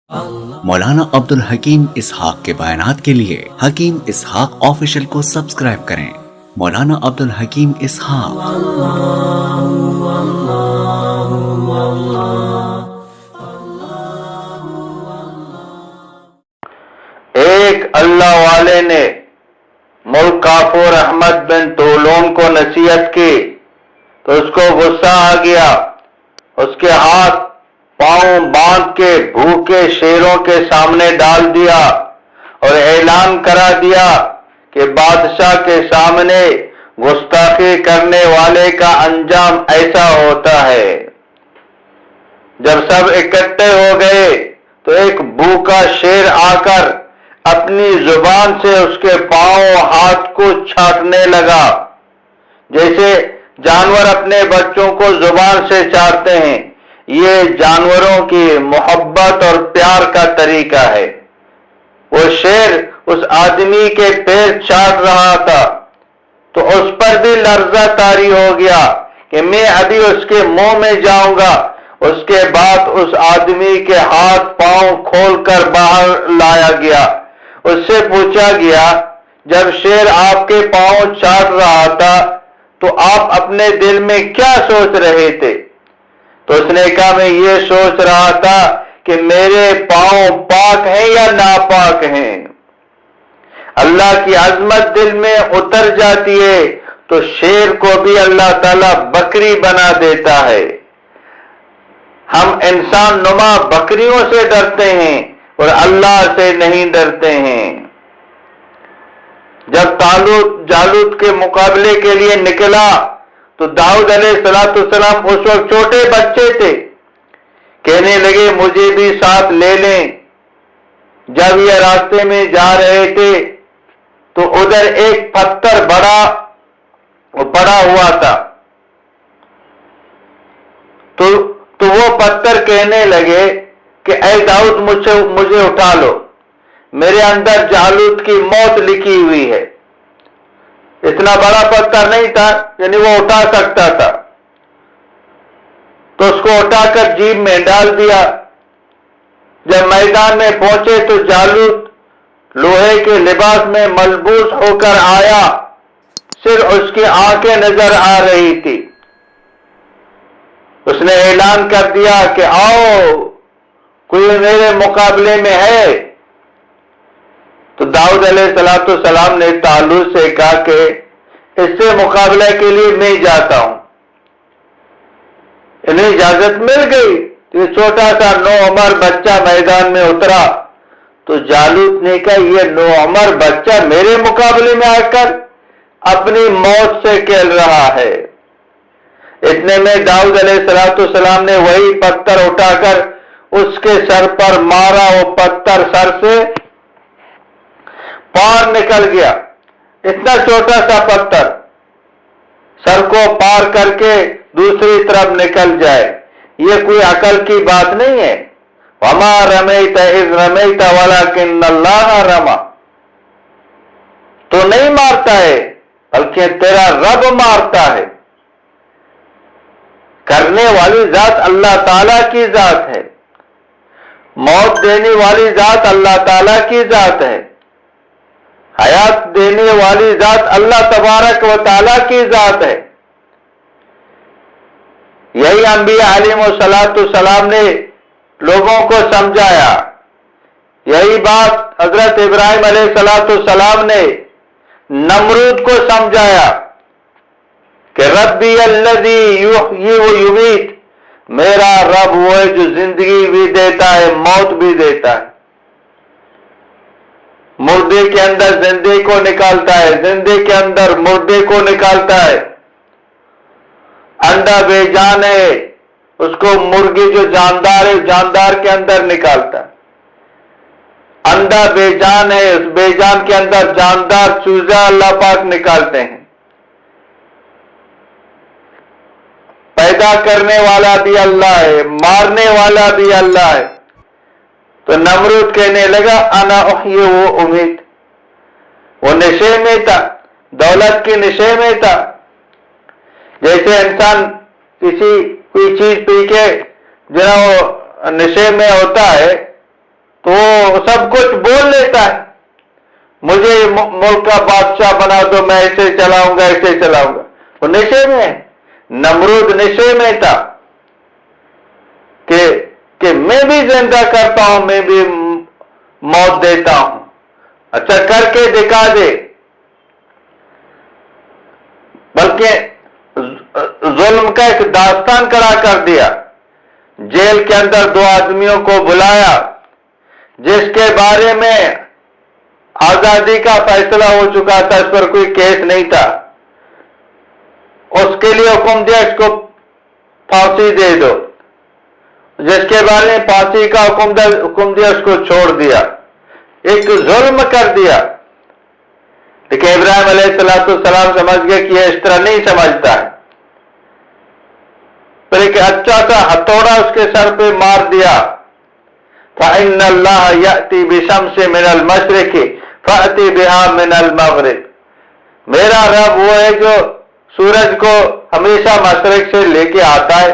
مولانا عبد الحکیم اسحاق کے بیانات کے لیے حکیم اسحاق آفیشل کو سبسکرائب کریں۔ مولانا عبد الحکیم اسحاق۔ ایک اللہ والے نے ملک کافور احمد بن طولون کو نصیحت کی تو اس کو غصہ آ گیا، اس کے ہاتھ پاؤں باندھ کے بھوکے شیروں کے سامنے ڈال دیا اور اعلان کرا دیا کہ بادشاہ کے سامنے گستاخی کرنے والے کا انجام ایسا ہوتا ہے۔ جب سب اکٹھے ہو گئے تو ایک بھوکا شیر آ کر اپنی زبان سے اس کے پاؤں ہاتھ کو چاٹنے لگا، جیسے جانور اپنے بچوں کو زبان سے چاٹتے ہیں۔ یہ جانوروں کی محبت اور پیار کا طریقہ ہے۔ وہ شیر اس آدمی کے پیر چاٹ رہا تھا تو اس پر بھی لرزہ طاری ہو گیا کہ میں ابھی اس کے منہ میں جاؤں گا۔ اس کے بعد اس آدمی کے ہاتھ پاؤں کھول کر باہر لایا گیا۔ اس سے پوچھا گیا، جب شیر آپ کے پاؤں چاٹ رہا تھا تو آپ اپنے دل میں کیا سوچ رہے تھے؟ تو اس نے کہا، میں یہ سوچ رہا تھا کہ میرے پاؤں پاک ہیں یا ناپاک ہیں۔ اللہ کی عظمت دل میں اتر جاتی ہے تو شیر کو بھی اللہ تعالیٰ بکری بنا دیتا ہے۔ ہم انسان نما بکریوں سے ڈرتے ہیں اور اللہ سے نہیں ڈرتے ہیں۔ جب جالوت کے مقابلے کے لیے نکلا تو داؤد علیہ السلام اس وقت چھوٹے بچے تھے، کہنے لگے مجھے بھی ساتھ لے لیں۔ جب یہ راستے میں جا رہے تھے تو ادھر ایک پتھر پڑا ہوا تھا، تو وہ پتھر کہنے لگے کہ اے داؤد مجھے اٹھا لو، میرے اندر جالوت کی موت لکھی ہوئی ہے۔ اتنا بڑا پتھر نہیں تھا، یعنی وہ اٹھا سکتا تھا، تو اس کو اٹھا کر جیب میں ڈال دیا۔ جب میدان میں پہنچے تو جالوت لوہے کے لباس میں ملبوس ہو کر آیا، صرف اس کی آنکھیں نظر آ رہی تھی۔ اس نے اعلان کر دیا کہ آؤ، کوئی میرے مقابلے میں ہے؟ تو داؤد علیہ السلام نے طالوت سے کہا کہ اس سے مقابلہ کے لیے میں جاتا ہوں۔ انہیں اجازت مل گئی۔ یہ چھوٹا سا نوعمر بچہ میدان میں اترا تو جالوت نے کہا، یہ نوعمر بچہ میرے مقابلے میں آ کر اپنی موت سے کھیل رہا ہے۔ اتنے میں داؤد علیہ السلام نے وہی پتھر اٹھا کر اس کے سر پر مارا، وہ پتھر سر سے پار نکل گیا۔ اتنا چھوٹا سا پتھر سر کو پار کر کے دوسری طرف نکل جائے، یہ کوئی عقل کی بات نہیں ہے۔ وما رمیت اذ رمیت ولکن اللہ رمی، تو نہیں مارتا ہے بلکہ تیرا رب مارتا ہے۔ کرنے والی ذات اللہ تعالیٰ کی ذات ہے، موت دینے والی ذات اللہ تعالیٰ کی ذات ہے، حیات دینے والی ذات اللہ تبارک و تعالیٰ کی ذات ہے۔ یہی انبیاء علیہ السلام نے لوگوں کو سمجھایا، یہی بات حضرت ابراہیم علیہ السلام نے نمرود کو سمجھایا کہ ربی الذی یحیی و یمیت، میرا رب وہ ہے جو زندگی بھی دیتا ہے موت بھی دیتا ہے، مردے کے اندر زندے کو نکالتا ہے، زندے کے اندر مردے کو نکالتا ہے۔ انڈا بے جان ہے، اس کو مرغی جو جاندار ہے جاندار کے اندر نکالتا ہے۔ انڈا بے جان ہے، اس بے جان کے اندر جاندار چوزا اللہ پاک نکالتے ہیں۔ پیدا کرنے والا بھی اللہ ہے، مارنے والا بھی اللہ ہے۔ تو نمرود کہنے لگا انا احیی و امیت، وہ نشے میں تھا، دولت کے نشے میں تھا۔ جیسے انسان کوئی چیز پی کے جو ہے وہ نشے میں ہوتا ہے سب کچھ بول لیتا ہے، مجھے ملک کا بادشاہ بنا دو، میں ایسے چلاؤں گا ایسے چلاؤں گا. وہ نشے میں ہے. نمرود نشے میں تھا کہ میں بھی زندہ کرتا ہوں، میں بھی موت دیتا ہوں. اچھا کر کے دکھا دے. بلکہ ظلم کا ایک داستان کھڑا کر دیا. جیل کے اندر 2 آدمیوں کو بلایا جس کے بارے میں آزادی کا فیصلہ ہو چکا تھا، اس پر کوئی کیس نہیں تھا. اس کے لیے حکم دیا اس کو پھانسی دے دو. جس کے بارے میں پھانسی کا حکم دیا اس کو چھوڑ دیا. ایک ظلم کر دیا. لیکن ابراہیم علیہ السلام سمجھ گئے کہ یہ اس طرح نہیں سمجھتا ہے. پھر ایک اچھا سا ہتھوڑا اس کے سر پہ مار دیا. فَإِنَّ اللَّهَ يَأْتِي بِشَمْسٍ مِنَ الْمَشْرِقِ فَأْتِ بِهَا مِنَ الْمَغْرِبِ. میرا رب وہ ہے جو سورج کو ہمیشہ مشرق سے لے کے آتا ہے،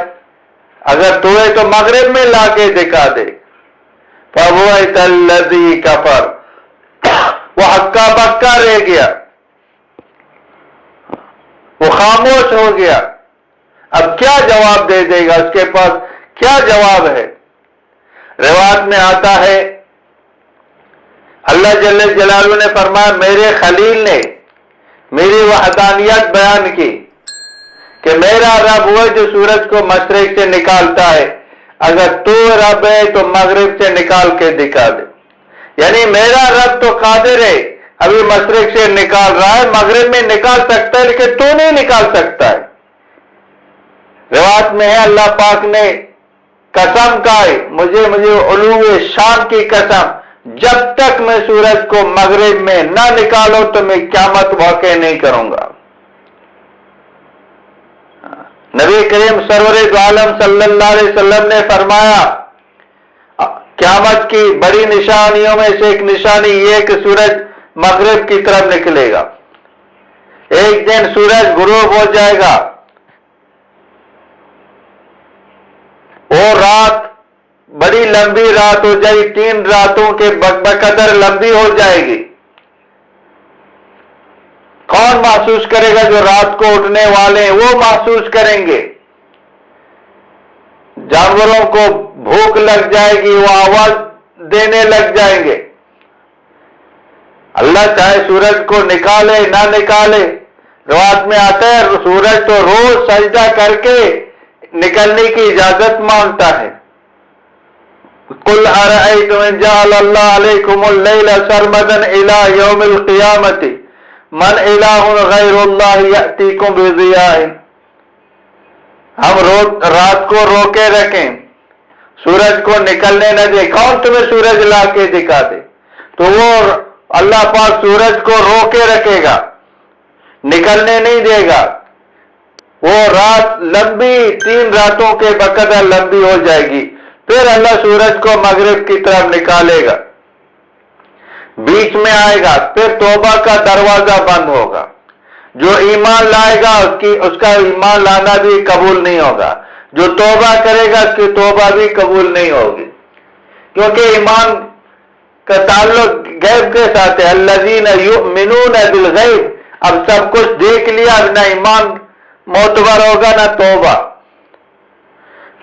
اگر تو ہے تو مغرب میں لا کے دکھا دے. فَبُعِثَ الَّذِي كَفَرَ. وہ ہکا بکا رہ گیا، وہ خاموش ہو گیا. اب کیا جواب دے دے گا؟ اس کے پاس کیا جواب ہے؟ روایت میں آتا ہے اللہ جل جلالہ نے فرمایا، میرے خلیل نے میری وحدانیت بیان کی کہ میرا رب وہ جو سورج کو مشرق سے نکالتا ہے، اگر تو رب ہے تو مغرب سے نکال کے دکھا دے. یعنی میرا رب تو قادر ہے، ابھی مشرق سے نکال رہا ہے، مغرب میں نکال سکتا ہے لیکن تو نہیں نکال سکتا ہے. روایت میں ہے اللہ پاک نے قسم کھائی، مجھے علو شان کی قسم، جب تک میں سورج کو مغرب میں نہ نکالوں تو میں قیامت واقع نہیں کروں گا. نبی کریم سرور دو عالم صلی اللہ علیہ وسلم نے فرمایا قیامت کی بڑی نشانیوں میں سے ایک نشانی یہ کہ سورج مغرب کی طرف نکلے گا. ایک دن سورج غروب ہو جائے گا اور رات بڑی لمبی رات ہو جائے گی، 3 راتوں کے بقدر لمبی ہو جائے گی. کون محسوس کرے گا؟ جو رات کو اٹھنے والے ہیں وہ محسوس کریں گے. جانوروں کو بھوک لگ جائے گی، وہ آواز دینے لگ جائیں گے. اللہ چاہے سورج کو نکالے نہ نکالے. روایت میں آتا ہے سورج تو روز سجدہ کر کے نکلنے کی اجازت مانگتا ہے. قُلْ أَرَأَيْتُمْ إِنْ جَعَلَ اللَّهُ عَلَيْكُمُ اللَّيْلَ سَرْمَدًا إِلَى يَوْمِ الْقِيَامَةِ مَنْ إِلَٰهٌ غَيْرُ اللَّهِ يَأْتِيكُمْ بِضِيَاءٍ. ہم رات کو روکے رکھیں، سورج کو نکلنے نہ دیں. کون تمہیں سورج لا کے دکھا دے؟ تو وہ اللہ پاک سورج کو روکے رکھے گا، نکلنے نہیں دے گا. وہ رات لمبی 3 راتوں کے بقدر لمبی ہو جائے گی. پھر اللہ سورج کو مغرب کی طرف نکالے گا، بیچ میں آئے گا، پھر توبہ کا دروازہ بند ہوگا. جو ایمان لائے گا اس کا ایمان لانا بھی قبول نہیں ہوگا، جو توبہ کرے گا اس کی توبہ بھی قبول نہیں ہوگی. کیونکہ ایمان کا تعلق غیب کے ساتھ ہے. الذین یؤمنون بالغیب. اب سب کچھ دیکھ لیا، اب نہ ایمان معتبر ہوگا نہ توبہ.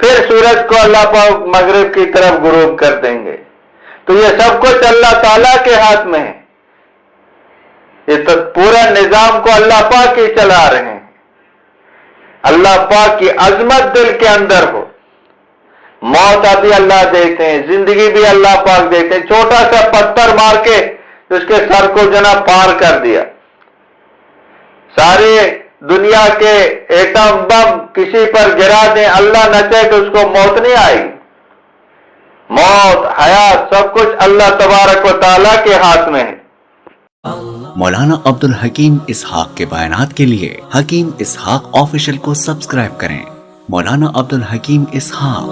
پھر سورج کو اللہ پاک مغرب کی طرف غروب کر دیں گے. تو یہ سب کچھ اللہ تعالیٰ کے ہاتھ میں ہے. یہ تو پورا نظام کو اللہ پاک ہی چلا رہے ہیں. اللہ پاک کی عظمت دل کے اندر ہو. موت ابھی اللہ دیتے ہیں، زندگی بھی اللہ پاک دیتے ہیں. چھوٹا سا پتھر مار کے اس کے سر کو جناب پار کر دیا. سارے دنیا کے ایٹم بم کسی پر گرا دیں، اللہ نہ چاہے تو اس کو موت نہیں آئے گی. موت حیات سب کچھ اللہ تبارک و تعالیٰ کے ہاتھ میں ہے. مولانا عبد الحکیم اسحاق کے بیانات کے لیے حکیم اسحاق آفیشل کو سبسکرائب کریں. مولانا عبد الحکیم اسحاق.